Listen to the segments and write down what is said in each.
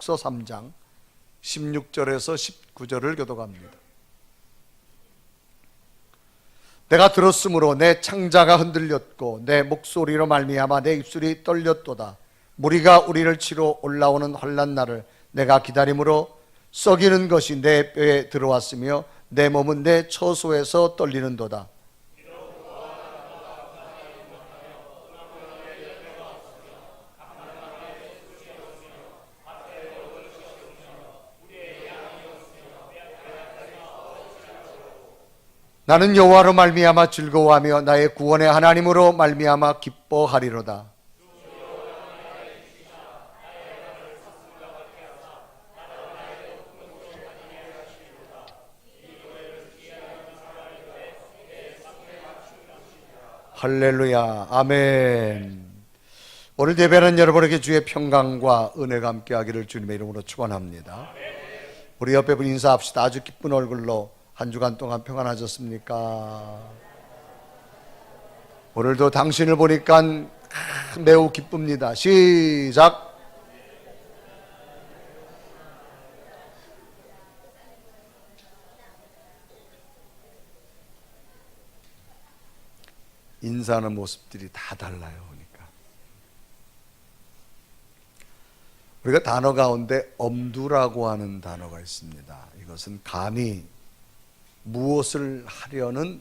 서 3장 16절에서 19절을 교독합니다. 내가 들었으므로 내 창자가 흔들렸고 내 목소리로 말미암아 내 입술이 떨렸도다. 무리가 우리를 치러 올라오는 환난 날을 내가 기다림으로 썩이는 것이 내 뼈에 들어왔으며 내 몸은 내 처소에서 떨리는도다. 나는 여호와로 말미암아 즐거워하며 나의 구원의 하나님으로 말미암아 기뻐하리로다. 할렐루야, 아멘. 오늘 예배는 여러분에게 주의 평강과 은혜가 함께하기를 주님의 이름으로 축원합니다. 우리 옆에 분 인사합시다. 아주 기쁜 얼굴로 한 주간 동안 평안하셨습니까? 오늘도 당신을 보니까 매우 기쁩니다. 시작. 인사하는 모습들이 다 달라요. 그러니까 우리가 단어 가운데 엄두라고 하는 단어가 있습니다. 이것은 감히 무엇을 하려는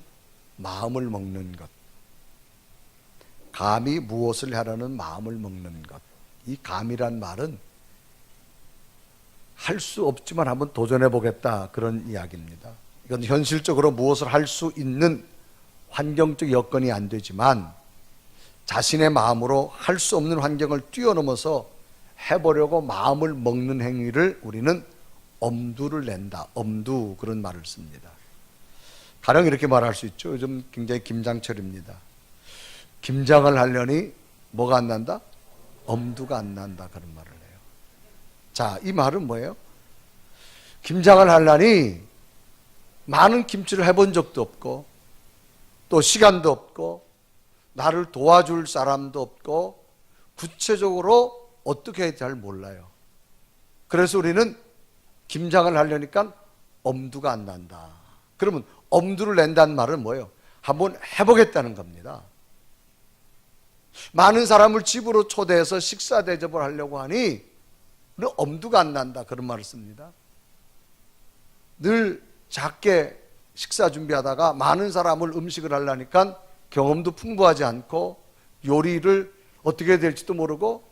마음을 먹는 것, 감히 무엇을 하려는 마음을 먹는 것. 이 감이란 말은 할 수 없지만 한번 도전해 보겠다, 그런 이야기입니다. 이건 현실적으로 무엇을 할 수 있는 환경적 여건이 안 되지만 자신의 마음으로 할 수 없는 환경을 뛰어넘어서 해보려고 마음을 먹는 행위를 우리는 엄두를 낸다, 엄두, 그런 말을 씁니다. 가령 이렇게 말할 수 있죠. 요즘 굉장히 김장철입니다. 김장을 하려니 뭐가 안 난다? 엄두가 안 난다, 그런 말을 해요. 자, 이 말은 뭐예요? 김장을 하려니 많은 김치를 해본 적도 없고 또 시간도 없고 나를 도와줄 사람도 없고 구체적으로 어떻게 해야 잘 몰라요. 그래서 우리는 김장을 하려니까 엄두가 안 난다. 그러면 엄두를 낸다는 말은 뭐예요? 한번 해보겠다는 겁니다. 많은 사람을 집으로 초대해서 식사 대접을 하려고 하니 우리는 엄두가 안 난다, 그런 말을 씁니다. 늘 작게 식사 준비하다가 많은 사람을 음식을 하려니까 경험도 풍부하지 않고 요리를 어떻게 해야 될지도 모르고,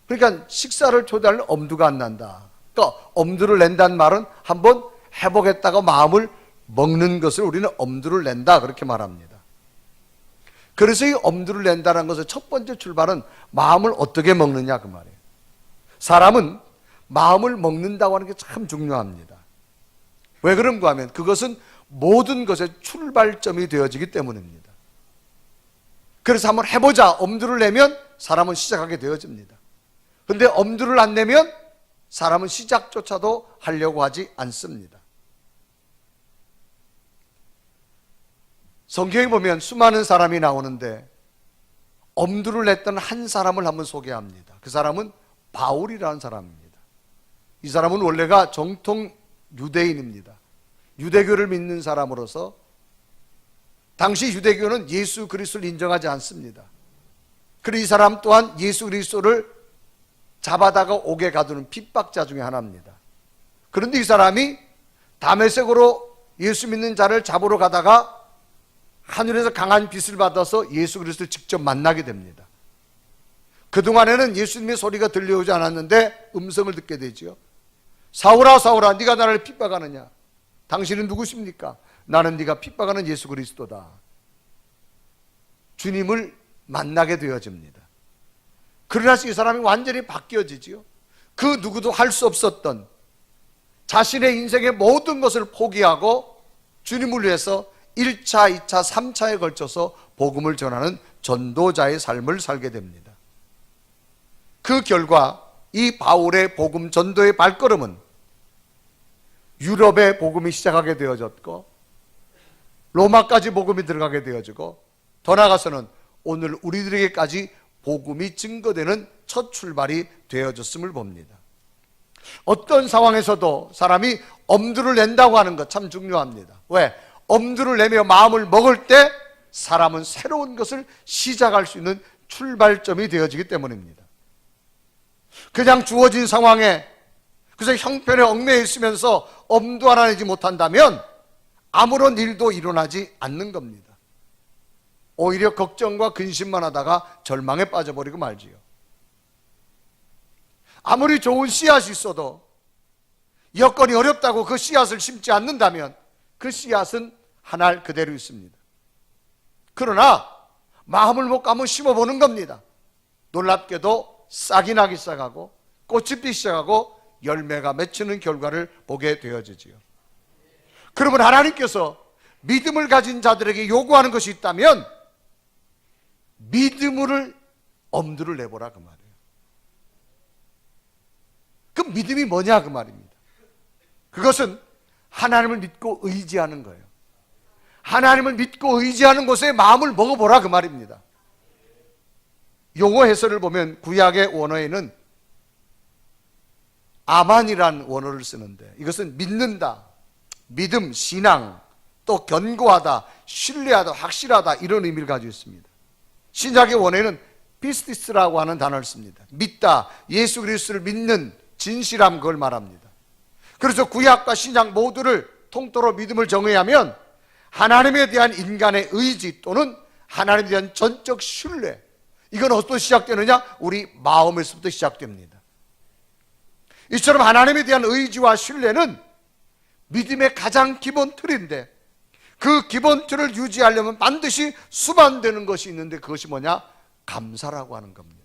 그러니까 식사를 초대할 엄두가 안 난다. 그러니까 엄두를 낸다는 말은 한번 해보겠다고 마음을 먹는 것을 우리는 엄두를 낸다, 그렇게 말합니다. 그래서 이 엄두를 낸다는 것의 첫 번째 출발은 마음을 어떻게 먹느냐, 그 말이에요. 사람은 마음을 먹는다고 하는 게 참 중요합니다. 왜 그런가 하면 그것은 모든 것의 출발점이 되어지기 때문입니다. 그래서 한번 해보자, 엄두를 내면 사람은 시작하게 되어집니다. 그런데 엄두를 안 내면 사람은 시작조차도 하려고 하지 않습니다. 성경에 보면 수많은 사람이 나오는데 엄두를 냈던 한 사람을 한번 소개합니다. 그 사람은 바울이라는 사람입니다. 이 사람은 원래가 정통 유대인입니다. 유대교를 믿는 사람으로서 당시 유대교는 예수 그리스도를 인정하지 않습니다. 그리고 이 사람 또한 예수 그리스도를 잡아다가 옥에 가두는 핍박자 중에 하나입니다. 그런데 이 사람이 다메섹으로 예수 믿는 자를 잡으러 가다가 하늘에서 강한 빛을 받아서 예수 그리스도를 직접 만나게 됩니다. 그동안에는 예수님의 소리가 들려오지 않았는데 음성을 듣게 되죠. 사울아 사울아, 네가 나를 핍박하느냐? 당신은 누구십니까? 나는 네가 핍박하는 예수 그리스도다. 주님을 만나게 되어집니다. 그러나 이 사람이 완전히 바뀌어지지요. 그 누구도 할 수 없었던 자신의 인생의 모든 것을 포기하고 주님을 위해서 1차, 2차, 3차에 걸쳐서 복음을 전하는 전도자의 삶을 살게 됩니다. 그 결과 이 바울의 복음 전도의 발걸음은 유럽의 복음이 시작하게 되어졌고 로마까지 복음이 들어가게 되어지고 더 나아가서는 오늘 우리들에게까지 복음이 증거되는 첫 출발이 되어졌음을 봅니다. 어떤 상황에서도 사람이 엄두를 낸다고 하는 것 참 중요합니다. 왜? 엄두를 내며 마음을 먹을 때 사람은 새로운 것을 시작할 수 있는 출발점이 되어지기 때문입니다. 그냥 주어진 상황에 그래서 형편에 얽매여 있으면서 엄두 하나 내지 못한다면 아무런 일도 일어나지 않는 겁니다. 오히려 걱정과 근심만 하다가 절망에 빠져버리고 말지요. 아무리 좋은 씨앗이 있어도 여건이 어렵다고 그 씨앗을 심지 않는다면 그 씨앗은 한 알 그대로 있습니다. 그러나 마음을 먹고 한번 심어보는 겁니다. 놀랍게도 싹이 나기 시작하고 꽃이 피기 시작하고 열매가 맺히는 결과를 보게 되어지지요. 그러면 하나님께서 믿음을 가진 자들에게 요구하는 것이 있다면 믿음을 엄두를 내보라 그 말이에요. 그 믿음이 뭐냐 그 말입니다. 그것은 하나님을 믿고 의지하는 거예요. 하나님을 믿고 의지하는 곳에 마음을 먹어보라 그 말입니다. 용어 해설을 보면 구약의 원어에는 아만이란 원어를 쓰는데 이것은 믿는다, 믿음, 신앙, 또 견고하다, 신뢰하다, 확실하다 이런 의미를 가지고 있습니다. 신약의 원어에는 피스티스라고 하는 단어를 씁니다. 믿다, 예수 그리스도를 믿는 진실함 그걸 말합니다. 그래서 구약과 신약 모두를 통틀어 믿음을 정의하면 하나님에 대한 인간의 의지 또는 하나님에 대한 전적 신뢰, 이건 어디서 시작되느냐? 우리 마음에서부터 시작됩니다. 이처럼 하나님에 대한 의지와 신뢰는 믿음의 가장 기본 틀인데 그 기본 틀을 유지하려면 반드시 수반되는 것이 있는데 그것이 뭐냐? 감사라고 하는 겁니다.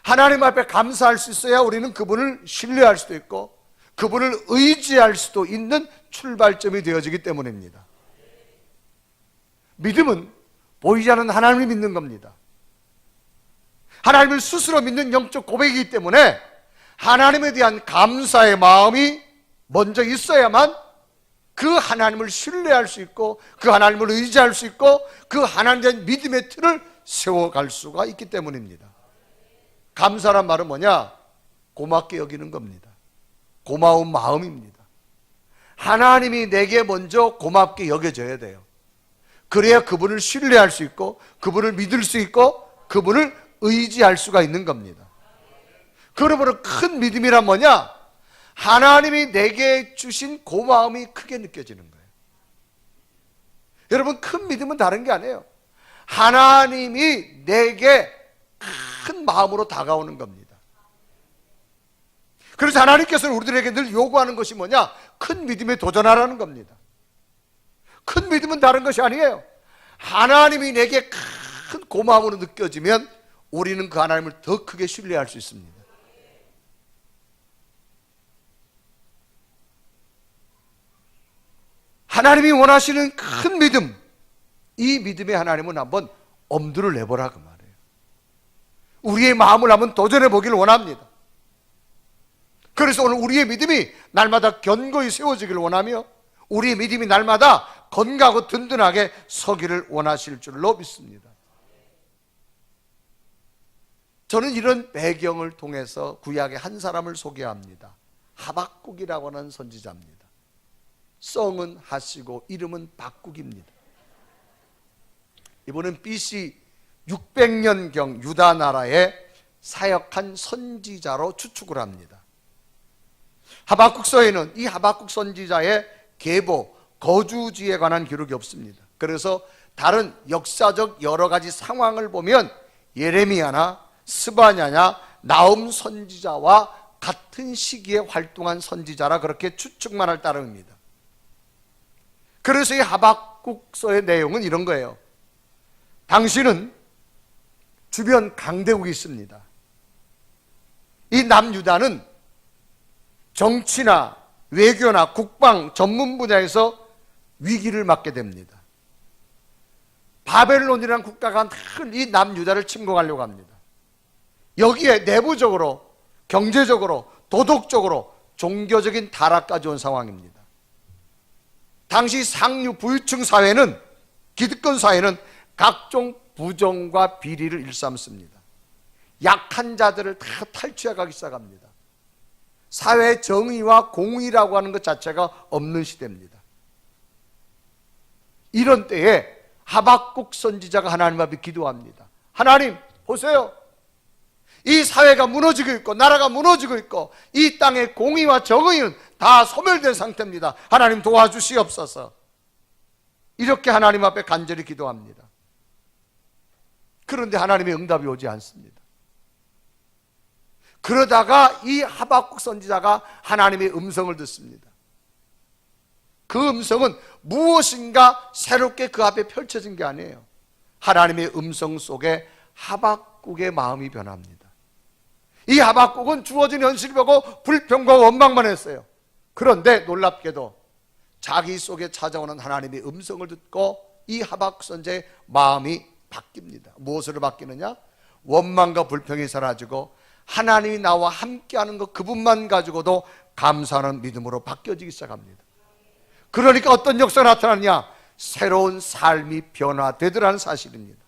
하나님 앞에 감사할 수 있어야 우리는 그분을 신뢰할 수도 있고 그분을 의지할 수도 있는 출발점이 되어지기 때문입니다. 믿음은 보이지 않는 하나님을 믿는 겁니다. 하나님을 스스로 믿는 영적 고백이기 때문에 하나님에 대한 감사의 마음이 먼저 있어야만 그 하나님을 신뢰할 수 있고 그 하나님을 의지할 수 있고 그 하나님에 대한 믿음의 틀을 세워갈 수가 있기 때문입니다. 감사란 말은 뭐냐? 고맙게 여기는 겁니다. 고마운 마음입니다. 하나님이 내게 먼저 고맙게 여겨져야 돼요. 그래야 그분을 신뢰할 수 있고 그분을 믿을 수 있고 그분을 의지할 수가 있는 겁니다. 그러므로 큰 믿음이란 뭐냐? 하나님이 내게 주신 고마움이 크게 느껴지는 거예요. 여러분, 큰 믿음은 다른 게 아니에요. 하나님이 내게 큰 마음으로 다가오는 겁니다. 그래서 하나님께서는 우리들에게 늘 요구하는 것이 뭐냐? 큰 믿음에 도전하라는 겁니다. 큰 믿음은 다른 것이 아니에요. 하나님이 내게 큰 고마움으로 느껴지면 우리는 그 하나님을 더 크게 신뢰할 수 있습니다. 하나님이 원하시는 큰 믿음, 이 믿음의 하나님은 한번 엄두를 내보라 그 말이에요. 우리의 마음을 한번 도전해 보기를 원합니다. 그래서 오늘 우리의 믿음이 날마다 견고히 세워지기를 원하며 우리의 믿음이 날마다 건강하고 든든하게 서기를 원하실 줄로 믿습니다. 저는 이런 배경을 통해서 구약의 한 사람을 소개합니다. 하박국이라고 하는 선지자입니다. 성은 하시고 이름은 박국입니다. 이분은 BC 600년경 유다 나라에 사역한 선지자로 추측을 합니다. 하박국서에는 이 하박국 선지자의 계보, 거주지에 관한 기록이 없습니다. 그래서 다른 역사적 여러 가지 상황을 보면 예레미야나 스바냐냐 나훔 선지자와 같은 시기에 활동한 선지자라 그렇게 추측만 할 따름입니다. 그래서 이 하박국서의 내용은 이런 거예요. 당시는 주변 강대국이 있습니다. 이 남유다는 정치나 외교나 국방 전문 분야에서 위기를 맞게 됩니다. 바벨론이라는 국가가 늘 이 남유다를 침공하려고 합니다. 여기에 내부적으로, 경제적으로, 도덕적으로, 종교적인 타락까지 온 상황입니다. 당시 상류 부유층 사회는, 기득권 사회는 각종 부정과 비리를 일삼습니다. 약한 자들을 다 탈취해 가기 시작합니다. 사회 정의와 공의라고 하는 것 자체가 없는 시대입니다. 이런 때에 하박국 선지자가 하나님 앞에 기도합니다. 하나님 보세요, 이 사회가 무너지고 있고 나라가 무너지고 있고 이 땅의 공의와 정의는 다 소멸된 상태입니다. 하나님 도와주시옵소서. 이렇게 하나님 앞에 간절히 기도합니다. 그런데 하나님의 응답이 오지 않습니다. 그러다가 이 하박국 선지자가 하나님의 음성을 듣습니다. 그 음성은 무엇인가 새롭게 그 앞에 펼쳐진 게 아니에요. 하나님의 음성 속에 하박국의 마음이 변합니다. 이 하박국은 주어진 현실을 보고 불평과 원망만 했어요. 그런데 놀랍게도 자기 속에 찾아오는 하나님의 음성을 듣고 이 하박국 선지자의 마음이 바뀝니다. 무엇으로 바뀌느냐? 원망과 불평이 사라지고 하나님이 나와 함께하는 것 그분만 가지고도 감사하는 믿음으로 바뀌어지기 시작합니다. 그러니까 어떤 역사가 나타나느냐? 새로운 삶이 변화되더라는 사실입니다.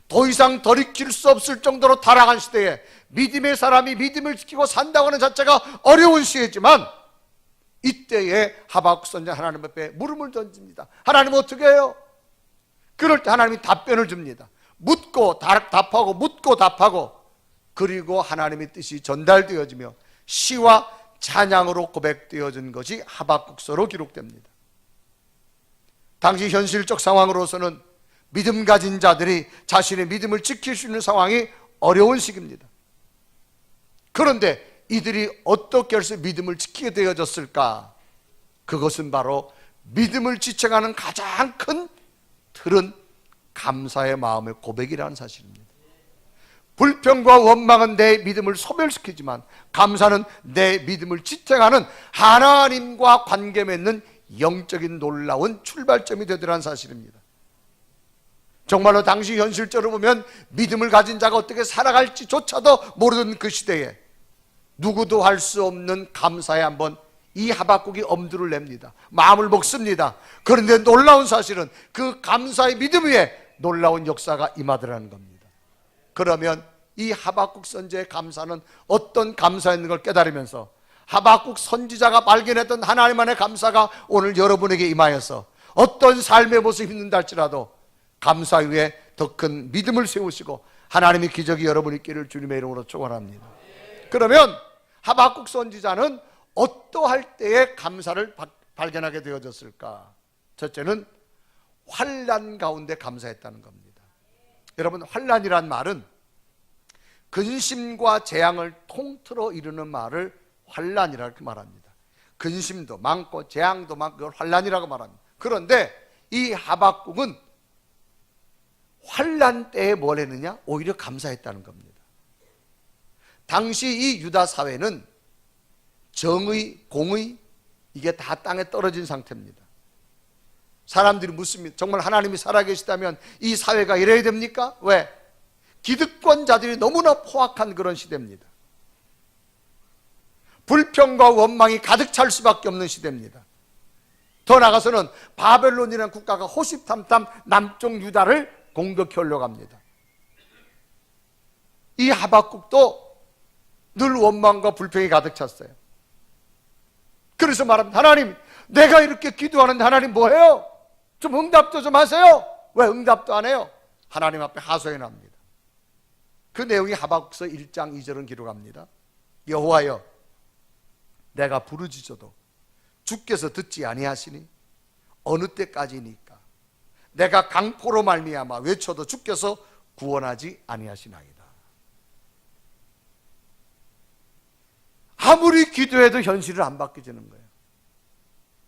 더 이상 돌이킬 수 없을 정도로 타락한 시대에 믿음의 사람이 믿음을 지키고 산다고 하는 자체가 어려운 시대지만 이때에 하박국 선지자 하나님 앞에 물음을 던집니다. 하나님 어떻게 해요? 그럴 때 하나님이 답변을 줍니다. 묻고 답하고 묻고 답하고, 그리고 하나님의 뜻이 전달되어지며 시와 찬양으로 고백되어진 것이 하박국서로 기록됩니다. 당시 현실적 상황으로서는 믿음 가진 자들이 자신의 믿음을 지킬 수 있는 상황이 어려운 시기입니다. 그런데 이들이 어떻게 해서 믿음을 지키게 되어졌을까? 그것은 바로 믿음을 지탱하는 가장 큰 틀은 감사의 마음의 고백이라는 사실입니다. 불평과 원망은 내 믿음을 소멸시키지만 감사는 내 믿음을 지탱하는 하나님과 관계 맺는 영적인 놀라운 출발점이 되더라는 사실입니다. 정말로 당시 현실적으로 보면 믿음을 가진 자가 어떻게 살아갈지조차도 모르던 그 시대에 누구도 할 수 없는 감사에 한번 이 하박국이 엄두를 냅니다. 마음을 먹습니다. 그런데 놀라운 사실은 그 감사의 믿음 위에 놀라운 역사가 임하더라는 겁니다. 그러면 이 하박국 선지자의 감사는 어떤 감사였는 걸 깨달으면서 하박국 선지자가 발견했던 하나님 안의 감사가 오늘 여러분에게 임하여서 어떤 삶의 모습이 힘든다 할지라도 감사 위에 더 큰 믿음을 세우시고 하나님의 기적이 여러분 있기를 주님의 이름으로 축원합니다. 그러면 하박국 선지자는 어떠할 때에 감사를 발견하게 되어졌을까? 첫째는 환난 가운데 감사했다는 겁니다. 여러분, 환난이란 말은 근심과 재앙을 통틀어 이루는 말을 환난이라고 이렇게 말합니다. 근심도 많고 재앙도 많고 그걸 환난이라고 말합니다. 그런데 이 하박국은 환난 때에 뭘 했느냐? 오히려 감사했다는 겁니다. 당시 이 유다 사회는 정의, 공의 이게 다 땅에 떨어진 상태입니다. 사람들이 묻습니다. 정말 하나님이 살아계시다면 이 사회가 이래야 됩니까? 왜? 기득권자들이 너무나 포악한 그런 시대입니다. 불평과 원망이 가득 찰 수밖에 없는 시대입니다. 더 나아가서는 바벨론이라는 국가가 호시탐탐 남쪽 유다를 공격해 올려갑니다. 이 하박국도 늘 원망과 불평이 가득 찼어요. 그래서 말합니다. 하나님, 내가 이렇게 기도하는데 하나님 뭐해요? 좀 응답도 좀 하세요. 왜 응답도 안 해요? 하나님 앞에 하소연합니다. 납니다. 그 내용이 하박국서 1장 2절은 기록합니다. 여호와여, 내가 부르짖어도 주께서 듣지 아니하시니 어느 때까지니까? 내가 강포로 말미암아 외쳐도 주께서 구원하지 아니하시나이다. 아무리 기도해도 현실을 안 바뀌지는 거예요.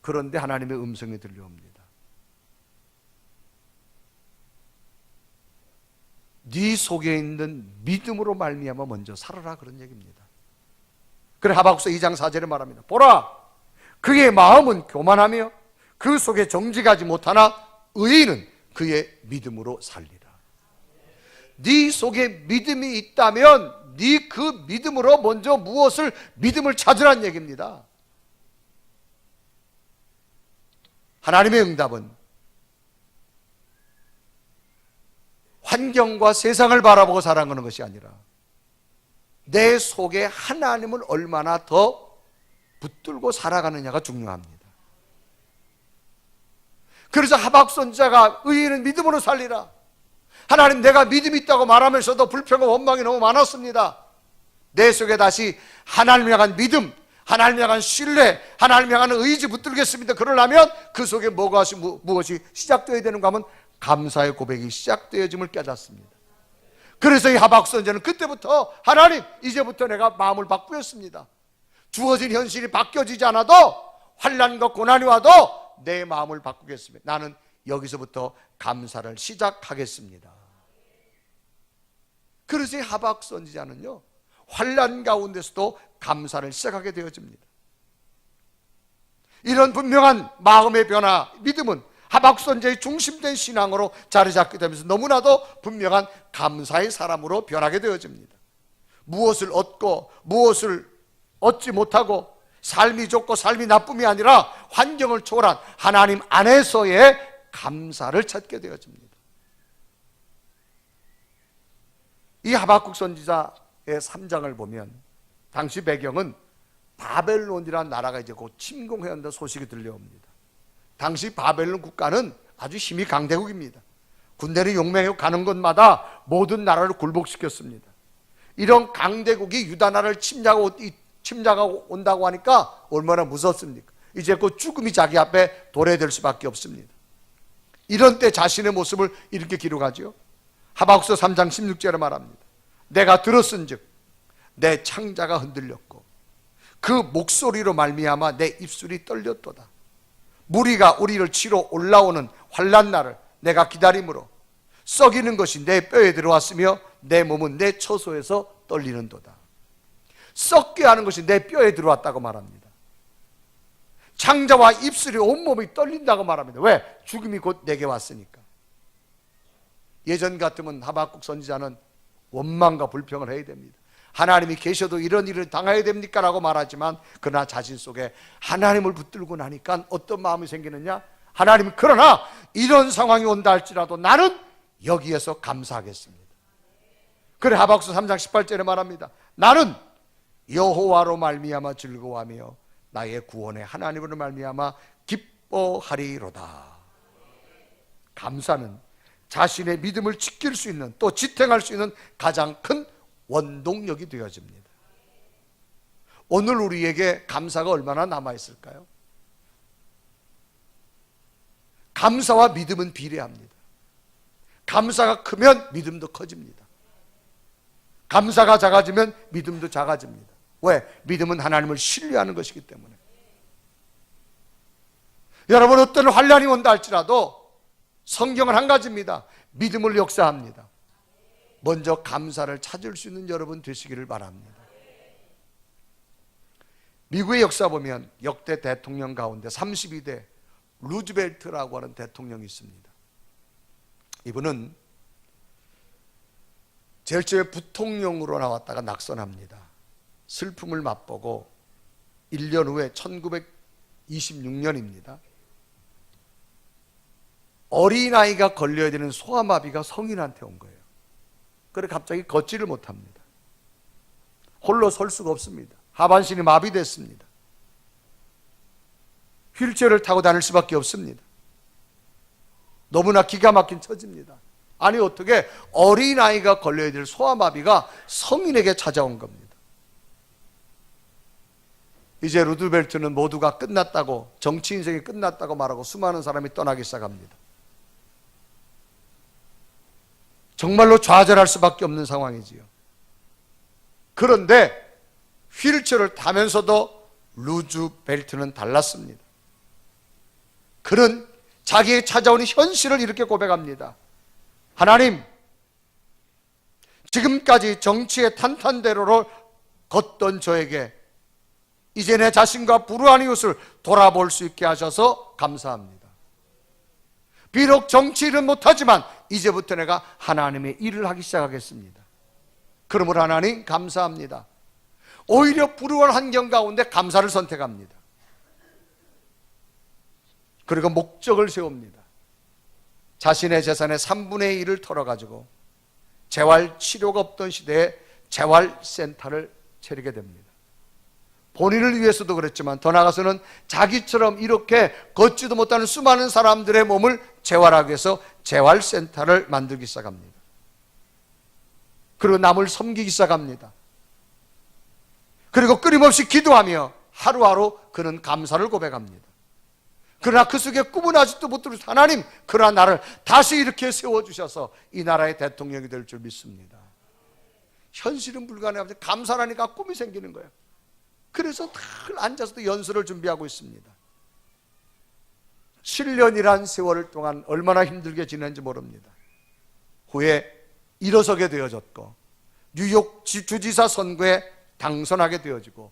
그런데 하나님의 음성이 들려옵니다. 네 속에 있는 믿음으로 말미암아 먼저 살아라, 그런 얘기입니다. 그래 하박국서 2장 4절에 말합니다. 보라, 그의 마음은 교만하며 그 속에 정직하지 못하나 의인은 그의 믿음으로 살리라. 네 속에 믿음이 있다면 네 그 믿음으로 먼저 무엇을 믿음을 찾으라는 얘기입니다. 하나님의 응답은 환경과 세상을 바라보고 살아가는 것이 아니라 내 속에 하나님을 얼마나 더 붙들고 살아가느냐가 중요합니다. 그래서 하박국 선지자가 의인은 믿음으로 살리라. 하나님, 내가 믿음이 있다고 말하면서도 불평과 원망이 너무 많았습니다. 내 속에 다시 하나님을 향한 믿음, 하나님을 향한 신뢰, 하나님을 향한 의지 붙들겠습니다. 그러려면 그 속에 무엇이 시작되어야 되는가 하면 감사의 고백이 시작되어짐을 깨닫습니다. 그래서 이 하박국 선지자는 그때부터 하나님, 이제부터 내가 마음을 바꾸었습니다. 주어진 현실이 바뀌어지지 않아도 환난과 고난이 와도 내 마음을 바꾸겠습니다. 나는 여기서부터 감사를 시작하겠습니다. 그래서 이 하박국 선지자는요, 환난 가운데서도 감사를 시작하게 되어집니다. 이런 분명한 마음의 변화, 믿음은 하박국 선지자의 중심된 신앙으로 자리 잡게 되면서 너무나도 분명한 감사의 사람으로 변하게 되어집니다. 무엇을 얻고 무엇을 얻지 못하고 삶이 좋고 삶이 나쁨이 아니라 환경을 초월한 하나님 안에서의 감사를 찾게 되어집니다. 이 하박국 선지자의 3장을 보면 당시 배경은 바벨론이라는 나라가 이제 곧 침공해야 한다는 소식이 들려옵니다. 당시 바벨론 국가는 아주 힘이 강대국입니다. 군대를 용맹하고 가는 곳마다 모든 나라를 굴복시켰습니다. 이런 강대국이 유다 나라를 침략하고 온다고 하니까 얼마나 무섭습니까? 이제 그 죽음이 자기 앞에 도래될 수밖에 없습니다. 이런 때 자신의 모습을 이렇게 기록하죠. 하박국서 3장 16절에 말합니다. 내가 들었은즉 내 창자가 흔들렸고 그 목소리로 말미암아 내 입술이 떨렸도다. 무리가 우리를 치러 올라오는 환난 날을 내가 기다림으로 썩이는 것이 내 뼈에 들어왔으며 내 몸은 내 처소에서 떨리는도다. 썩게 하는 것이 내 뼈에 들어왔다고 말합니다. 창자와 입술이 온몸이 떨린다고 말합니다. 왜? 죽음이 곧 내게 왔으니까. 예전 같으면 하박국 선지자는 원망과 불평을 해야 됩니다. 하나님이 계셔도 이런 일을 당해야 됩니까? 라고 말하지만 그러나 자신 속에 하나님을 붙들고 나니까 어떤 마음이 생기느냐? 하나님, 그러나 이런 상황이 온다 할지라도 나는 여기에서 감사하겠습니다. 그래 하박국서 3장 18절에 말합니다. 나는 여호와로 말미암아 즐거워하며 나의 구원의 하나님으로 말미암아 기뻐하리로다. 감사는 자신의 믿음을 지킬 수 있는, 또 지탱할 수 있는 가장 큰 원동력이 되어집니다. 오늘 우리에게 감사가 얼마나 남아있을까요? 감사와 믿음은 비례합니다. 감사가 크면 믿음도 커집니다. 감사가 작아지면 믿음도 작아집니다. 왜? 믿음은 하나님을 신뢰하는 것이기 때문에. 여러분, 어떤 환난이 온다 할지라도 성경은 한 가지입니다. 믿음을 역사합니다. 먼저 감사를 찾을 수 있는 여러분 되시기를 바랍니다. 미국의 역사 보면 역대 대통령 가운데 32대 루즈벨트라고 하는 대통령이 있습니다. 이분은 제일 처음에 부통령으로 나왔다가 낙선합니다. 슬픔을 맛보고 1년 후에 1926년입니다. 어린아이가 걸려야 되는 소아마비가 성인한테 온 거예요. 그래 갑자기 걷지를 못합니다. 홀로 설 수가 없습니다. 하반신이 마비됐습니다. 휠체어를 타고 다닐 수밖에 없습니다. 너무나 기가 막힌 처지입니다. 아니 어떻게 어린아이가 걸려야 될 소아마비가 성인에게 찾아온 겁니다. 이제 루즈벨트는 모두가 끝났다고, 정치 인생이 끝났다고 말하고 수많은 사람이 떠나기 시작합니다. 정말로 좌절할 수밖에 없는 상황이지요. 그런데 휠체어를 타면서도 루즈벨트는 달랐습니다. 그는 자기의 찾아오는 현실을 이렇게 고백합니다. 하나님, 지금까지 정치의 탄탄대로를 걷던 저에게 이제 내 자신과 불우한 이웃을 돌아볼 수 있게 하셔서 감사합니다. 비록 정치 일은 못하지만 이제부터 내가 하나님의 일을 하기 시작하겠습니다. 그러므로 하나님 감사합니다. 오히려 불우한 환경 가운데 감사를 선택합니다. 그리고 목적을 세웁니다. 자신의 재산의 3분의 1을 털어가지고 재활 치료가 없던 시대에 재활센터를 차리게 됩니다. 본인을 위해서도 그랬지만 더 나아가서는 자기처럼 이렇게 걷지도 못하는 수많은 사람들의 몸을 재활하기 위해서 재활센터를 만들기 시작합니다. 그리고 남을 섬기기 시작합니다. 그리고 끊임없이 기도하며 하루하루 그는 감사를 고백합니다. 그러나 그 속에 꿈은 아직도 못 이루어서 하나님, 그러나 나를 다시 이렇게 세워주셔서 이 나라의 대통령이 될 줄 믿습니다. 현실은 불가능하지만 감사하니까 꿈이 생기는 거예요. 그래서 늘 앉아서도 연설을 준비하고 있습니다. 7년이란 세월 동안 얼마나 힘들게 지냈는지 모릅니다. 후에 일어서게 되어졌고 뉴욕 주지사 선거에 당선하게 되어지고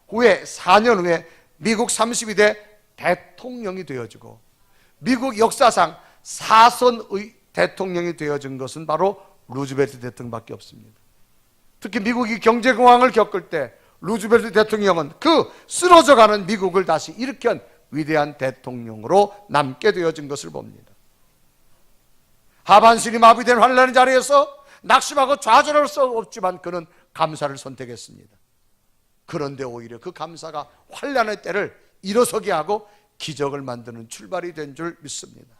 후에 4년 후에 미국 32대 대통령이 되어지고 미국 역사상 4선의 대통령이 되어진 것은 바로 루즈벨트 대통령밖에 없습니다. 특히 미국이 경제공황을 겪을 때 루즈벨트 대통령은 그 쓰러져가는 미국을 다시 일으킨 위대한 대통령으로 남게 되어진 것을 봅니다. 하반신이 마비된 환란의 자리에서 낙심하고 좌절할 수 없지만 그는 감사를 선택했습니다. 그런데 오히려 그 감사가 환란의 때를 일어서게 하고 기적을 만드는 출발이 된 줄 믿습니다.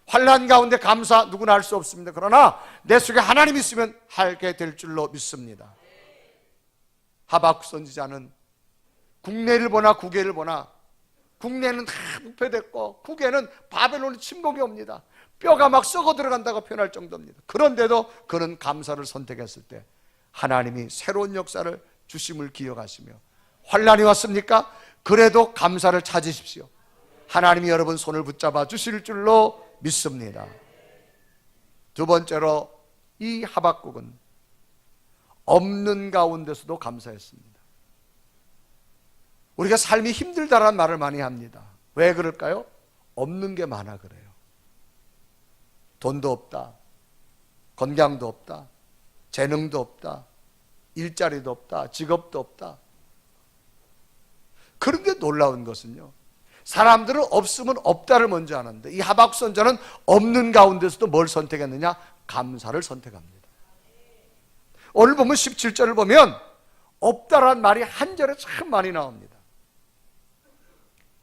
환란 가운데 감사 누구나 할 수 없습니다. 그러나 내 속에 하나님이 있으면 하게 될 줄로 믿습니다. 하박국 선지자는 국내를 보나 국외를 보나 국내는 다 부패됐고 국외는 바벨론의 침공이 옵니다. 뼈가 막 썩어 들어간다고 표현할 정도입니다. 그런데도 그는 감사를 선택했을 때 하나님이 새로운 역사를 주심을 기억하시며 환란이 왔습니까? 그래도 감사를 찾으십시오. 하나님이 여러분 손을 붙잡아 주실 줄로 믿습니다. 두 번째로 이 하박국은 없는 가운데서도 감사했습니다. 우리가 삶이 힘들다라는 말을 많이 합니다. 왜 그럴까요? 없는 게 많아 그래요. 돈도 없다, 건강도 없다, 재능도 없다, 일자리도 없다, 직업도 없다. 그런데 놀라운 것은요, 사람들은 없으면 없다를 먼저 하는데 이 하박국 선지자는 없는 가운데서도 뭘 선택했느냐? 감사를 선택합니다. 오늘 보면 17절을 보면 없다란 말이 한 절에 참 많이 나옵니다.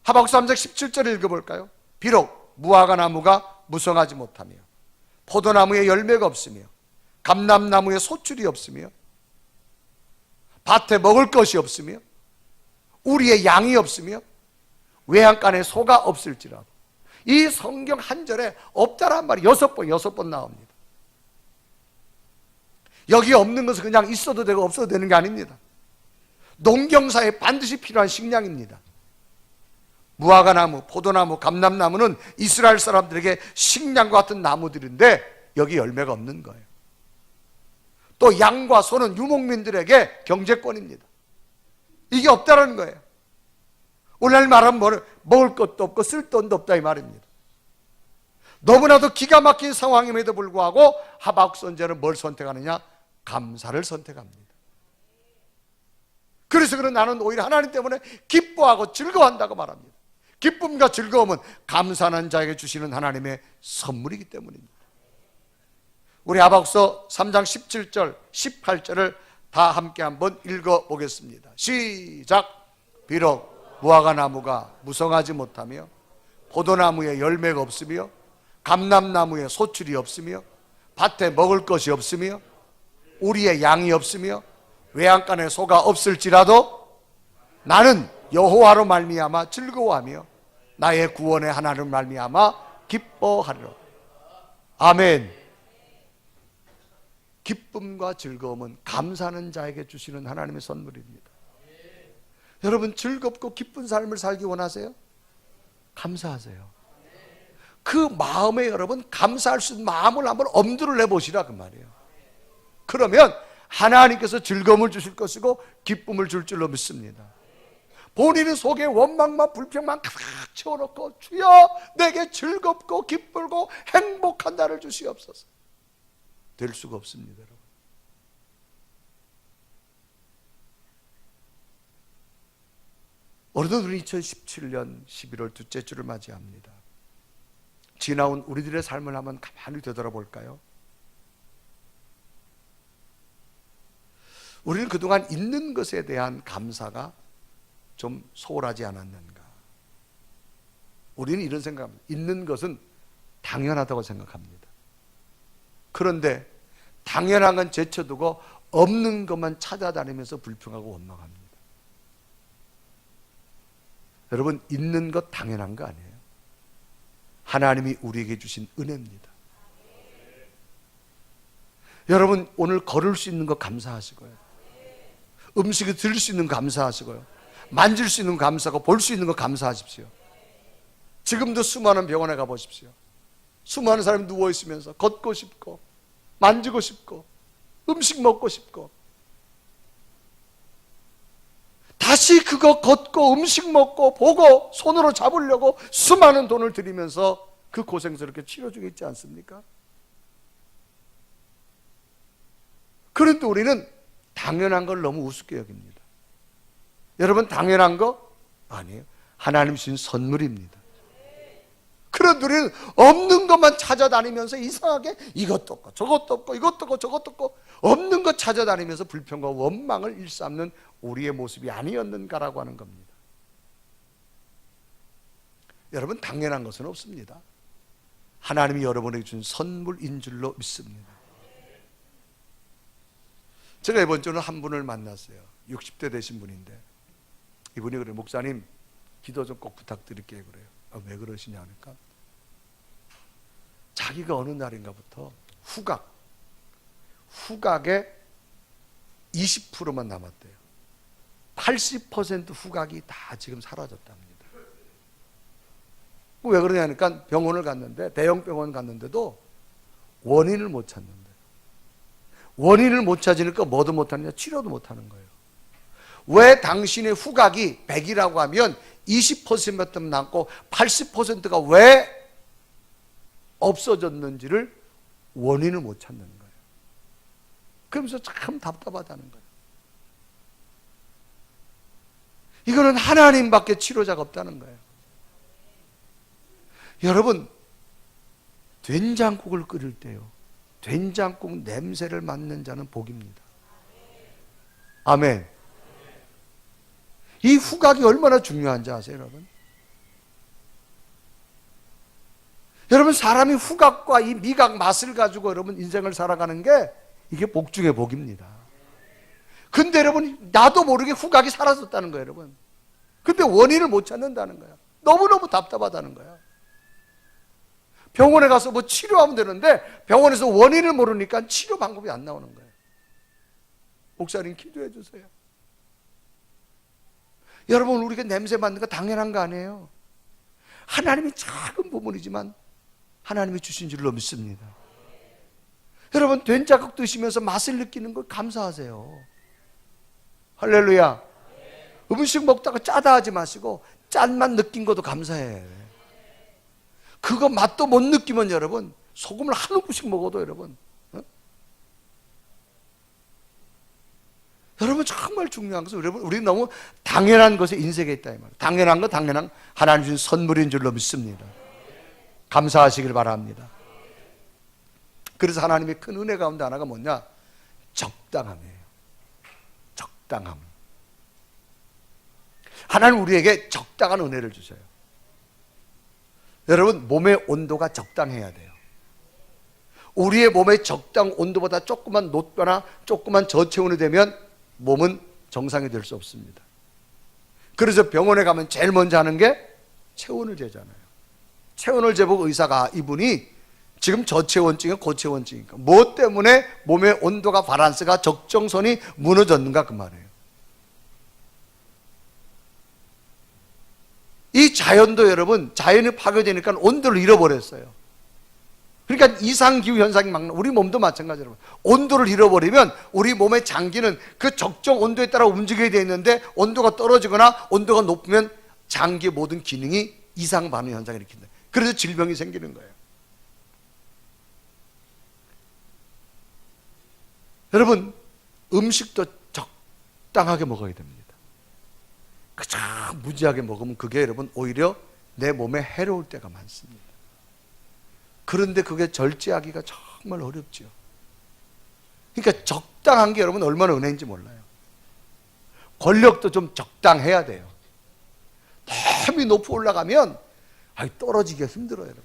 하박국 3장 17절을 읽어볼까요? 비록 무화과 나무가 무성하지 못하며 포도나무에 열매가 없으며 감람나무에 소출이 없으며 밭에 먹을 것이 없으며 우리의 양이 없으며 외양간에 소가 없을지라도, 이 성경 한 절에 없다란 말이 6번 나옵니다. 여기 없는 것은 그냥 있어도 되고 없어도 되는 게 아닙니다. 농경사에 반드시 필요한 식량입니다. 무화과나무, 포도나무, 감람나무는 이스라엘 사람들에게 식량과 같은 나무들인데 여기 열매가 없는 거예요. 또 양과 소는 유목민들에게 경제권입니다. 이게 없다는 거예요. 오늘 말하면 먹을 것도 없고 쓸 돈도 없다 이 말입니다. 너무나도 기가 막힌 상황임에도 불구하고 하박국 선지자는 뭘 선택하느냐? 감사를 선택합니다. 그래서 그는 나는 오히려 하나님 때문에 기뻐하고 즐거워한다고 말합니다. 기쁨과 즐거움은 감사하는 자에게 주시는 하나님의 선물이기 때문입니다. 우리 하박국서 3장 17절, 18절을 다 함께 한번 읽어보겠습니다. 시작. 비록 무화과 나무가 무성하지 못하며 포도나무에 열매가 없으며 감람나무에 소출이 없으며 밭에 먹을 것이 없으며 우리의 양이 없으며 외양간에 소가 없을지라도 나는 여호와로 말미암아 즐거워하며 나의 구원의 하나님을 말미암아 기뻐하리라. 아멘. 기쁨과 즐거움은 감사하는 자에게 주시는 하나님의 선물입니다. 여러분 즐겁고 기쁜 삶을 살기 원하세요? 감사하세요. 그 마음에 여러분 감사할 수 있는 마음을 한번 엄두를 내보시라 그 말이에요. 그러면 하나님께서 즐거움을 주실 것이고 기쁨을 줄 줄로 믿습니다. 본인의 속에 원망만 불평만 가득 채워놓고 주여 내게 즐겁고 기쁘고 행복한 날을 주시옵소서. 될 수가 없습니다. 여러분. 오늘은 2017년 11월 둘째 주를 맞이합니다. 지나온 우리들의 삶을 한번 가만히 되돌아볼까요? 우리는 그동안 있는 것에 대한 감사가 좀 소홀하지 않았는가? 우리는 이런 생각합니다. 있는 것은 당연하다고 생각합니다. 그런데 당연한 건 제쳐두고 없는 것만 찾아다니면서 불평하고 원망합니다. 여러분, 있는 것 당연한 거 아니에요? 하나님이 우리에게 주신 은혜입니다. 여러분, 오늘 걸을 수 있는 거 감사하시고요, 음식을 드실 수 있는 거 감사하시고요, 만질 수 있는 거 감사하고 볼 수 있는 거 감사하십시오. 지금도 수많은 병원에 가보십시오. 수많은 사람이 누워있으면서 걷고 싶고 만지고 싶고 음식 먹고 싶고, 다시 그거 걷고 음식 먹고 보고 손으로 잡으려고 수많은 돈을 들이면서 그 고생스럽게 치료 중에 있지 않습니까? 그런데 우리는 당연한 걸 너무 우습게 여깁니다. 여러분, 당연한 거 아니에요. 하나님 주신 선물입니다. 그런데 우리는 없는 것만 찾아다니면서 이상하게 이것도 없고 저것도 없고 이것도 없고 저것도 없고 없는 것 찾아다니면서 불평과 원망을 일삼는 우리의 모습이 아니었는가라고 하는 겁니다. 여러분, 당연한 것은 없습니다. 하나님이 여러분에게 준 선물인 줄로 믿습니다. 제가 이번 주는 한 분을 만났어요. 60대 되신 분인데, 이분이 그래요. 목사님, 기도 좀 꼭 부탁드릴게요. 그래요. 왜 그러시냐 하니까, 자기가 어느 날인가부터 후각에 20%만 남았대요. 80% 후각이 다 지금 사라졌답니다. 왜 그러냐니까, 병원을 갔는데, 대형 병원 갔는데도 원인을 못 찾는데, 원인을 못 찾으니까 뭐도 못하느냐, 치료도 못하는 거예요. 왜 당신의 후각이 100이라고 하면 20%만 남고 80%가 왜 없어졌는지를 원인을 못 찾는 거예요. 그러면서 참 답답하다는 거예요. 이거는 하나님밖에 치료자가 없다는 거예요. 여러분, 된장국을 끓일 때요, 된장국 냄새를 맡는 자는 복입니다. 아멘. 이 후각이 얼마나 중요한지 아세요, 여러분? 여러분, 사람이 후각과 이 미각 맛을 가지고 여러분 인생을 살아가는 게 이게 복 중의 복입니다. 근데 여러분, 나도 모르게 후각이 사라졌다는 거예요, 여러분. 근데 원인을 못 찾는다는 거야. 너무너무 답답하다는 거야. 병원에 가서 뭐 치료하면 되는데 병원에서 원인을 모르니까 치료 방법이 안 나오는 거예요. 목사님, 기도해 주세요. 여러분, 우리가 냄새 맡는 거 당연한 거 아니에요? 하나님이 작은 부분이지만 하나님이 주신 줄로 믿습니다. 여러분, 된장국 드시면서 맛을 느끼는 거 감사하세요. 할렐루야. 음식 먹다가 짜다 하지 마시고 짠맛 느낀 것도 감사해. 그거 맛도 못 느끼면 여러분, 소금을 한 움큼씩 먹어도 여러분, 여러분, 정말 중요한 것은, 여러분, 우리 너무 당연한 것에 인색해 있다 이 말이에요. 당연한 거 당연한 하나님 주신 선물인 줄로 믿습니다. 감사하시길 바랍니다. 그래서 하나님의 큰 은혜 가운데 하나가 뭐냐? 적당함이에요. 적당함. 하나님 우리에게 적당한 은혜를 주셔요. 여러분, 몸의 온도가 적당해야 돼요. 우리의 몸의 적당 온도보다 조금만 높거나 조금만 저체온이 되면 몸은 정상이 될 수 없습니다. 그래서 병원에 가면 제일 먼저 하는 게 체온을 재잖아요. 체온을 재보고 의사가, 이분이 지금 저체온증이야 고체온증이니까 뭐 때문에 몸의 온도가 바란스가 적정선이 무너졌는가, 그 말이에요. 이 자연도 여러분, 자연이 파괴되니까 온도를 잃어버렸어요. 그러니까 이상기후 현상이 막, 우리 몸도 마찬가지로 여러분, 온도를 잃어버리면 우리 몸의 장기는 그 적정 온도에 따라 움직여야 되어 있는데, 온도가 떨어지거나 온도가 높으면 장기의 모든 기능이 이상 반응 현상을 일으킨다. 그래서 질병이 생기는 거예요. 여러분, 음식도 적당하게 먹어야 됩니다. 그저 무지하게 먹으면 그게 여러분 오히려 내 몸에 해로울 때가 많습니다. 그런데 그게 절제하기가 정말 어렵죠. 그러니까 적당한 게 여러분 얼마나 은혜인지 몰라요. 권력도 좀 적당해야 돼요. 너무 높이 올라가면 떨어지기가 힘들어요, 여러분.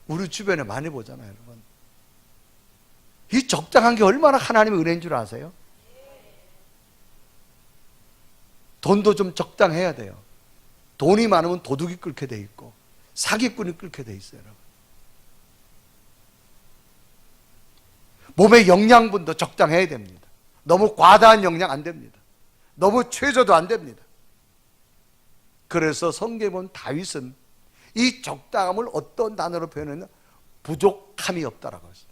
우리 주변에 많이 보잖아요, 여러분. 이 적당한 게 얼마나 하나님의 은혜인 줄 아세요? 돈도 좀 적당해야 돼요. 돈이 많으면 도둑이 끓게 돼 있고 사기꾼이 끓게 돼 있어요, 여러분. 몸의 영양분도 적당해야 됩니다. 너무 과다한 영양 안 됩니다. 너무 최저도 안 됩니다. 그래서 성경에 보면 다윗은 이 적당함을 어떤 단어로 표현했냐? 부족함이 없다라고 했어요.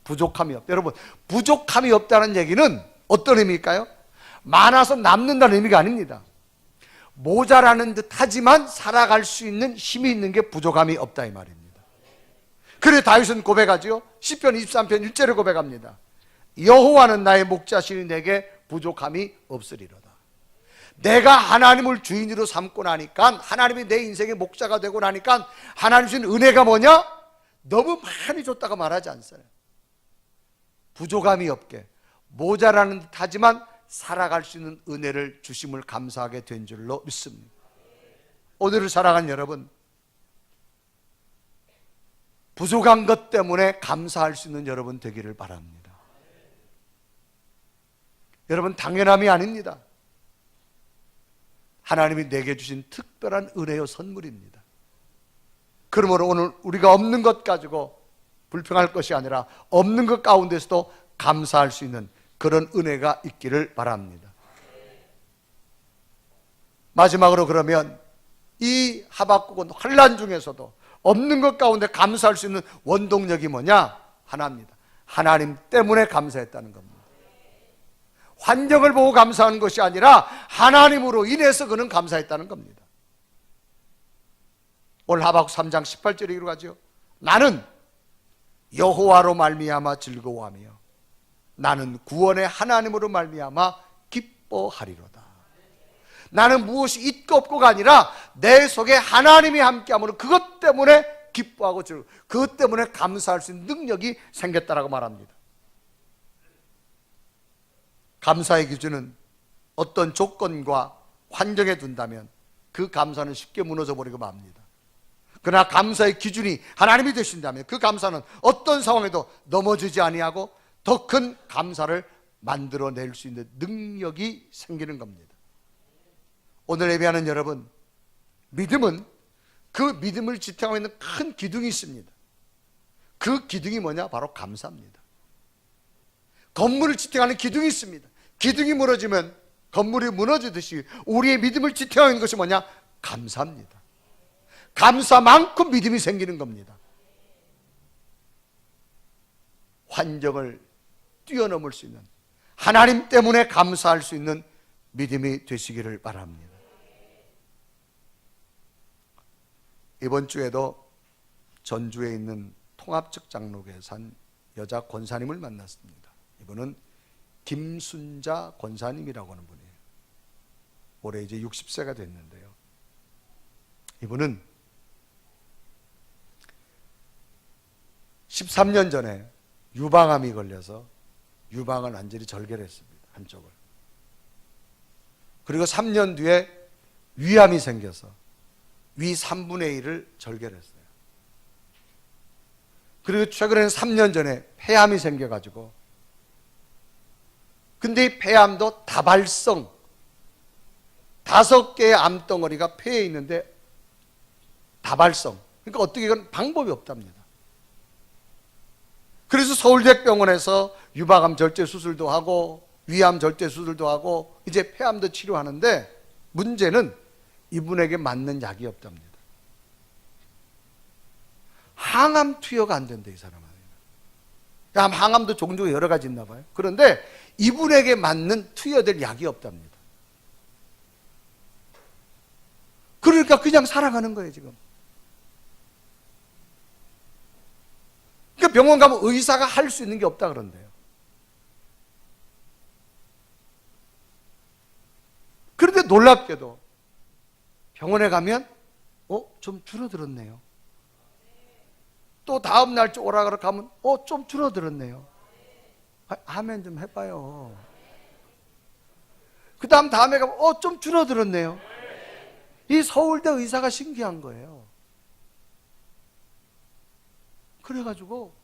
부족함이 없다. 여러분, 부족함이 없다는 얘기는 어떤 의미일까요? 많아서 남는다는 의미가 아닙니다. 모자라는 듯 하지만 살아갈 수 있는 힘이 있는 게 부족함이 없다 이 말입니다. 그래 다윗은 고백하지요. 시편 23편 1절에 고백합니다. 여호와는 나의 목자시니 내게 부족함이 없으리로다. 내가 하나님을 주인으로 삼고 나니까, 하나님이 내 인생의 목자가 되고 나니까 하나님 주신 은혜가 뭐냐? 너무 많이 줬다가 말하지 않어요. 부족함이 없게 모자라는 듯 하지만 살아갈 수 있는 은혜를 주심을 감사하게 된 줄로 믿습니다. 오늘을 살아간 여러분, 부족한 것 때문에 감사할 수 있는 여러분 되기를 바랍니다. 여러분, 당연함이 아닙니다. 하나님이 내게 주신 특별한 은혜요 선물입니다. 그러므로 오늘 우리가 없는 것 가지고 불평할 것이 아니라 없는 것 가운데서도 감사할 수 있는 그런 은혜가 있기를 바랍니다. 마지막으로 그러면 이 하박국은 환난 중에서도 없는 것 가운데 감사할 수 있는 원동력이 뭐냐? 하나입니다. 하나님 때문에 감사했다는 겁니다. 환경을 보고 감사하는 것이 아니라 하나님으로 인해서 그는 감사했다는 겁니다. 오늘 하박국 3장 18절에 이렇게 하죠. 나는 여호와로 말미암아 즐거워하며 나는 구원의 하나님으로 말미암아 기뻐하리로다. 나는 무엇이 있고 없고가 아니라 내 속에 하나님이 함께함으로 그것 때문에 기뻐하고 즐거워, 그것 때문에 감사할 수 있는 능력이 생겼다라고 말합니다. 감사의 기준은 어떤 조건과 환경에 둔다면 그 감사는 쉽게 무너져 버리고 맙니다. 그러나 감사의 기준이 하나님이 되신다면 그 감사는 어떤 상황에도 넘어지지 아니하고 더 큰 감사를 만들어낼 수 있는 능력이 생기는 겁니다. 오늘 예배하는 여러분, 믿음은 그 믿음을 지탱하고 있는 큰 기둥이 있습니다. 그 기둥이 뭐냐? 바로 감사입니다. 건물을 지탱하는 기둥이 있습니다. 기둥이 무너지면 건물이 무너지듯이 우리의 믿음을 지탱하고 있는 것이 뭐냐? 감사입니다. 감사만큼 믿음이 생기는 겁니다. 환경을 뛰어넘을 수 있는, 하나님 때문에 감사할 수 있는 믿음이 되시기를 바랍니다. 이번 주에도 전주에 있는 통합측 장로교에 산 여자 권사님을 만났습니다. 이분은 김순자 권사님이라고 하는 분이에요. 올해 이제 60세가 됐는데요. 이분은 13년 전에 유방암이 걸려서 유방을 완전히 절개했습니다. 한쪽을. 그리고 3년 뒤에 위암이 생겨서 위 3분의 1을 절개했어요. 그리고 최근에는 3년 전에 폐암이 생겨가지고, 근데 이 폐암도 다발성 5개의 암덩어리가 폐에 있는데 다발성, 그러니까 어떻게 이건 방법이 없답니다. 그래서 서울대병원에서 유방암 절제 수술도 하고 위암 절제 수술도 하고 이제 폐암도 치료하는데 문제는 이분에게 맞는 약이 없답니다. 항암 투여가 안 된대, 이 사람은. 항암도 종류가 여러 가지 있나 봐요. 그런데 이분에게 맞는 투여될 약이 없답니다. 그러니까 그냥 살아가는 거예요, 지금. 그러니까 병원 가면 의사가 할 수 있는 게 없다 그런대요. 그런데 놀랍게도 병원에 가면 좀 줄어들었네요. 또 다음 날 오라 가면 좀 줄어들었네요. 아멘 좀 해봐요. 그 다음에 가면 좀 줄어들었네요. 이 서울대 의사가 신기한 거예요. 그래가지고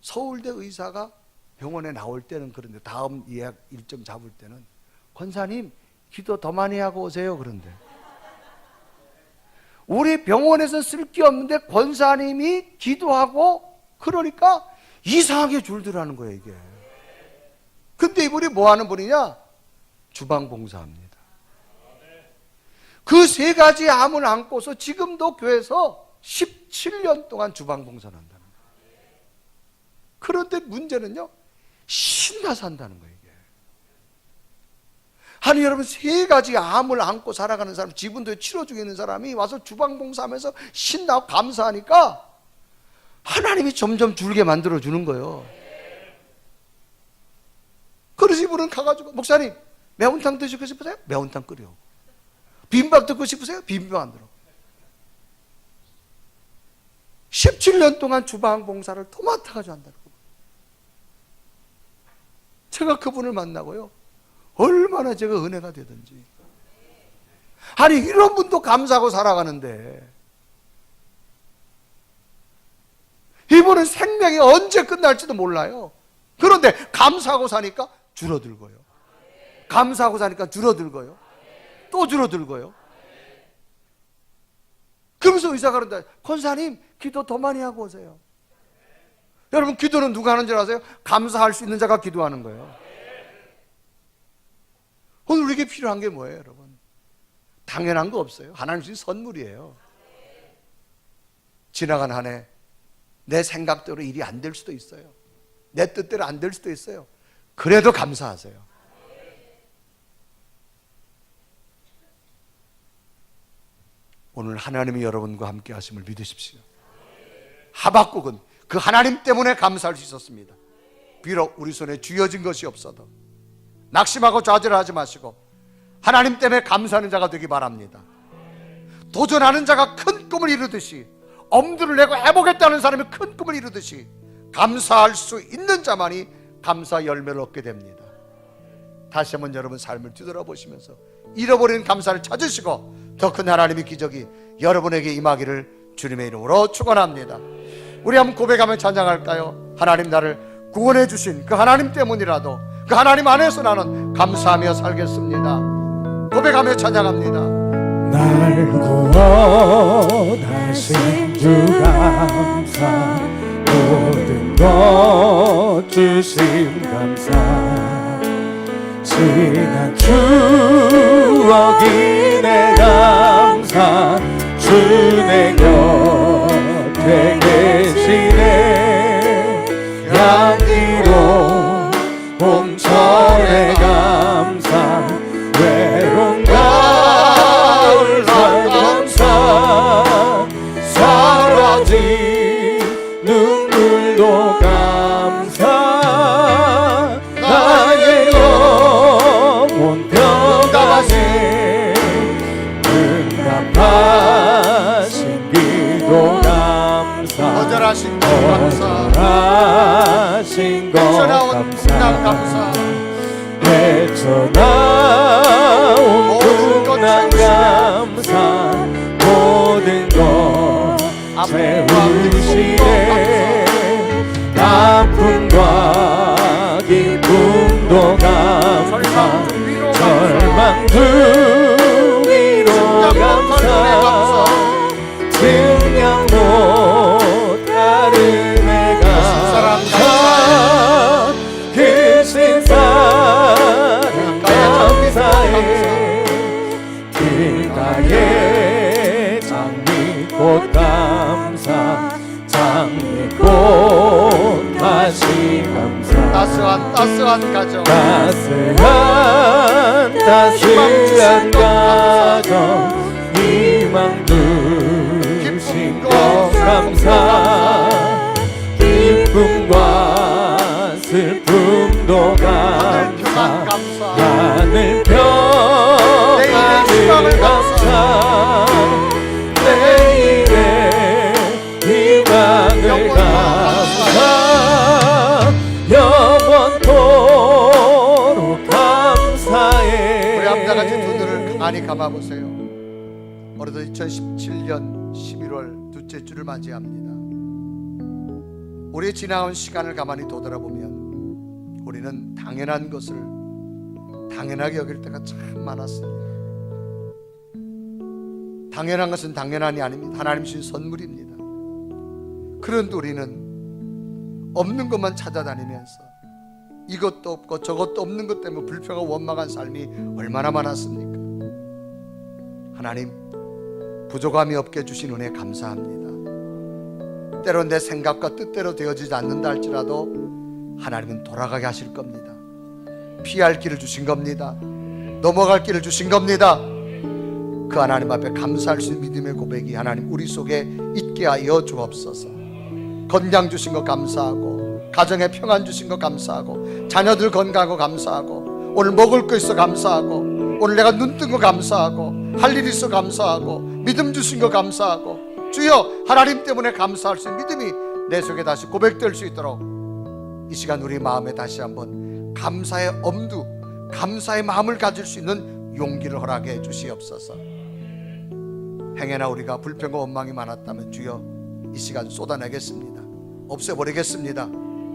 서울대 의사가 병원에 나올 때는 그런데 다음 예약 일정 잡을 때는 권사님 기도 더 많이 하고 오세요. 그런데 우리 병원에서 쓸 게 없는데 권사님이 기도하고 그러니까 이상하게 줄더라는 거예요 이게. 근데 이분이 뭐 하는 분이냐? 주방봉사합니다. 그 세 가지 암을 안고서 지금도 교회에서 17년 동안 주방봉사를 한다는 거예요. 그런데 문제는요, 신나서 한다는 거예요 이게. 아니 여러분, 세 가지 암을 안고 살아가는 사람, 지분도에 치료 중에 있는 사람이 와서 주방봉사하면서 신나고 감사하니까 하나님이 점점 줄게 만들어 주는 거예요. 그래서 이분은 가가지고 목사님 매운탕 드시고 싶으세요? 매운탕 끓여. 비빔밥 듣고 싶으세요? 비빔밥 만들어. 17년 동안 주방봉사를 토마토가지고 한다는 거예요. 제가 그분을 만나고요, 얼마나 제가 은혜가 되든지. 아니 이런 분도 감사하고 살아가는데 이분은 생명이 언제 끝날지도 몰라요. 그런데 감사하고 사니까 줄어들고요, 감사하고 사니까 줄어들고요, 또 줄어들고요. 그러면서 의사가 그런다. 권사님 기도 더 많이 하고 오세요. 여러분, 기도는 누가 하는 줄 아세요? 감사할 수 있는 자가 기도하는 거예요. 오늘 우리에게 필요한 게 뭐예요 여러분? 당연한 거 없어요. 하나님 주신 선물이에요. 지나간 한 해 내 생각대로 일이 안 될 수도 있어요. 내 뜻대로 안 될 수도 있어요. 그래도 감사하세요. 오늘 하나님이 여러분과 함께 하심을 믿으십시오. 하박국은 그 하나님 때문에 감사할 수 있었습니다. 비록 우리 손에 쥐어진 것이 없어도 낙심하고 좌절하지 마시고 하나님 때문에 감사하는 자가 되기 바랍니다. 도전하는 자가 큰 꿈을 이루듯이, 엄두를 내고 해보겠다는 사람이 큰 꿈을 이루듯이 감사할 수 있는 자만이 감사 열매를 얻게 됩니다. 다시 한번 여러분 삶을 뒤돌아보시면서 잃어버린 감사를 찾으시고 더 큰 하나님의 기적이 여러분에게 임하기를 주님의 이름으로 축원합니다. 우리 한번 고백하며 찬양할까요? 하나님 나를 구원해 주신 그 하나님 때문이라도 그 하나님 안에서 나는 감사하며 살겠습니다. 고백하며 찬양합니다. 날 구원하신 주 감사, 모든 것 주신 감사, 지난 추억이 내 감사, 주 내 곁에 계시네. 향기로운 봄철의 감사, 외로운 가을 감사, 사라진 눈물도 감사, 나의 영혼 평강하네. 응답하신 기도 감사, 거절하신 것 감사, 거절하신 것 감사, 헤쳐나온 풍랑 감사, 모든 것 채우시네. 아픔과 기쁨도 감사, 절망도 위로 감사, 증명 못할 은혜 감사, 크신 사랑 감사해. 길가에 장미꽃 감사, 장미꽃 다시 감사, 따스한 가정, 따스한 가정, 희망 주신 것 감사, 기쁨과 슬픔도 감사, 하늘 평안을 감사, 내일의 희망을 감사, 영원 가만히 감아보세요. 어느덧 2017년 11월 둘째 주를 맞이합니다. 우리의 지나온 시간을 가만히 되돌아보면 우리는 당연한 것을 당연하게 여길 때가 참 많았습니다. 당연한 것은 당연한이 아닙니다. 하나님 주신 선물입니다. 그런데 우리는 없는 것만 찾아다니면서 이것도 없고 저것도 없는 것 때문에 불평하고 원망한 삶이 얼마나 많았습니까? 하나님, 부족함이 없게 주신 은혜 감사합니다. 때론 내 생각과 뜻대로 되어지지 않는다 할지라도 하나님은 돌아가게 하실 겁니다. 피할 길을 주신 겁니다. 넘어갈 길을 주신 겁니다. 그 하나님 앞에 감사할 수 있는 믿음의 고백이 하나님 우리 속에 있게 하여 주옵소서. 건강 주신 거 감사하고, 가정에 평안 주신 거 감사하고, 자녀들 건강하고 감사하고, 오늘 먹을 거 있어 감사하고, 오늘 내가 눈 뜬 거 감사하고, 할 일 있어 감사하고, 믿음 주신 거 감사하고, 주여 하나님 때문에 감사할 수 있는 믿음이 내 속에 다시 고백될 수 있도록 이 시간 우리 마음에 다시 한번 감사의 엄두, 감사의 마음을 가질 수 있는 용기를 허락해 주시옵소서. 행여나 우리가 불평과 원망이 많았다면 주여 이 시간 쏟아내겠습니다. 없애버리겠습니다.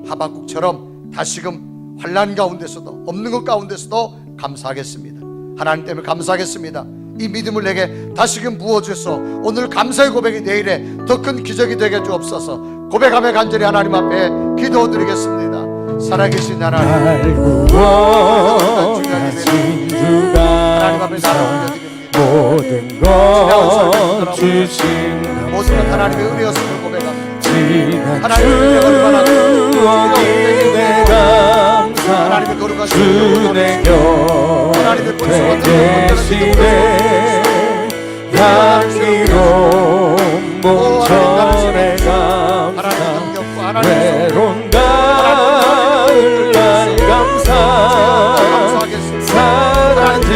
하박국처럼 다시금 환난 가운데서도, 없는 것 가운데서도 감사하겠습니다. 하나님 때문에 감사하겠습니다. 이 믿음을 내게 다시금 부어주셔서 오늘 감사의 고백이 내일에 더 큰 기적이 되게 주옵소서. 고백하며 간절히 하나님 앞에 기도드리겠습니다. 살아계신 하나님, 구원하신 주가 하나님 앞에 나를 올려드립니다. 모든 것 주신 모든 것 하나님의 은혜였음을 고백합니다. 지난 하나님의 은혜가 얼마나 추억이 내 감사 하나님의 거룩한 주내 하나님의 곁에 계시네 향기로운 몸처럼 감사 외로운 가을 날 감사 사라진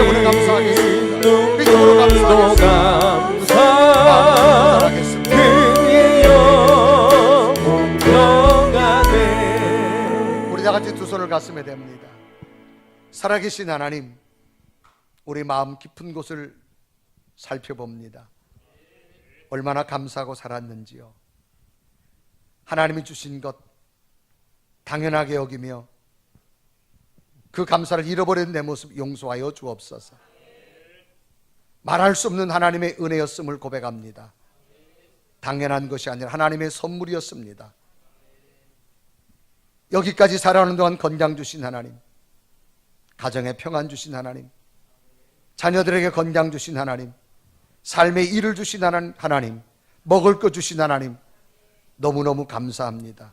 눈물도 감사 그의 영혼 평안해. 우리 다 같이 두 손을 가슴에 댑니다. 살아계신 하나님, 우리 마음 깊은 곳을 살펴봅니다. 얼마나 감사하고 살았는지요. 하나님이 주신 것 당연하게 여기며 그 감사를 잃어버린 내 모습 용서하여 주옵소서. 말할 수 없는 하나님의 은혜였음을 고백합니다. 당연한 것이 아니라 하나님의 선물이었습니다. 여기까지 살아오는 동안 건강 주신 하나님, 가정에 평안 주신 하나님, 자녀들에게 건강 주신 하나님, 삶의 일을 주신 하나님, 먹을 것 주신 하나님, 너무너무 감사합니다.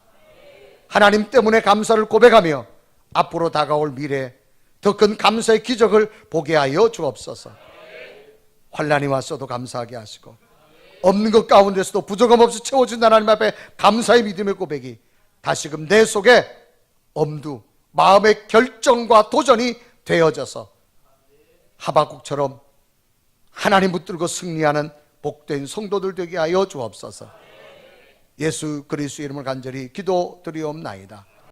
하나님 때문에 감사를 고백하며 앞으로 다가올 미래에 더 큰 감사의 기적을 보게 하여 주옵소서. 환난이 왔어도 감사하게 하시고 없는 것 가운데서도 부족함 없이 채워준 하나님 앞에 감사의 믿음의 고백이 다시금 내 속에 엄두, 마음의 결정과 도전이 되어져서 하박국처럼 하나님 붙들고 승리하는 복된 성도들 되게 하여 주옵소서. 예수 그리스도의 이름을 간절히 기도드리옵나이다.